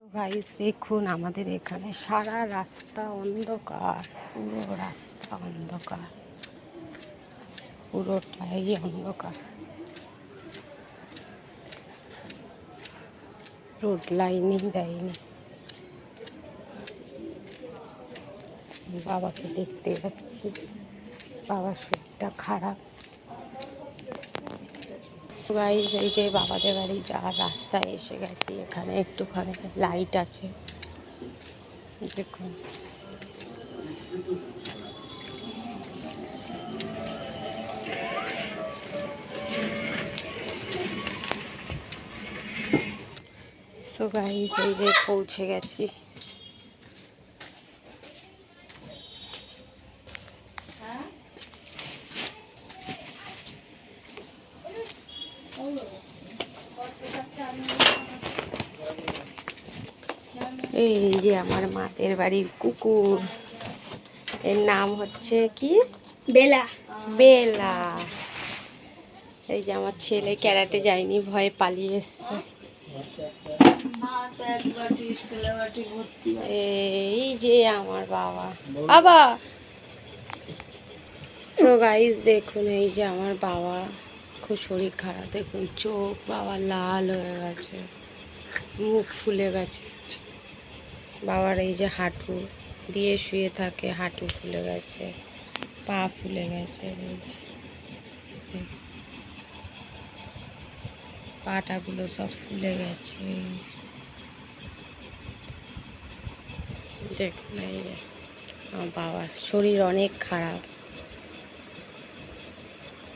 Guys দেখুন আমাদের এখানে সারা রাস্তা অন্ধকার, পুরো রাস্তা অন্ধকার, পুরোটাই অন্ধকার। রোড লাইনই দেয়নি। বাবাকে দেখতে যাচ্ছি, বাবার শরীরটা খারাপ। গাইস এই যে বাবাদের বাড়ি যাওয়ার রাস্তায় এসে গেছি, এখানে একটুখানি লাইট আছে দেখুন। সো গাইস এই যে পৌঁছে গেছি। এই যে আমার মাদের বাড়ির কুকুর, এর নাম হচ্ছে কি? বেলা। বেলা। এই যে আমার ছেলে ক্যারাটে যায়নি, ভয়ে পালিয়ে এসছে। এই যে আমার বাবা। বাবা সো গাইস দেখুন এই যে আমার বাবা, খুব শরীর খারাপ। দেখুন চোখ বাবা লাল হয়ে গেছে, মুখ ফুলে গেছে। বাবার এই যে হাঁটু দিয়ে শুয়ে থাকে, হাঁটু ফুলে গেছে, পা ফুলে গেছে, পাটাগুলো সব ফুলে গেছে। দেখুন এই যে আমার বাবার শরীর অনেক খারাপ।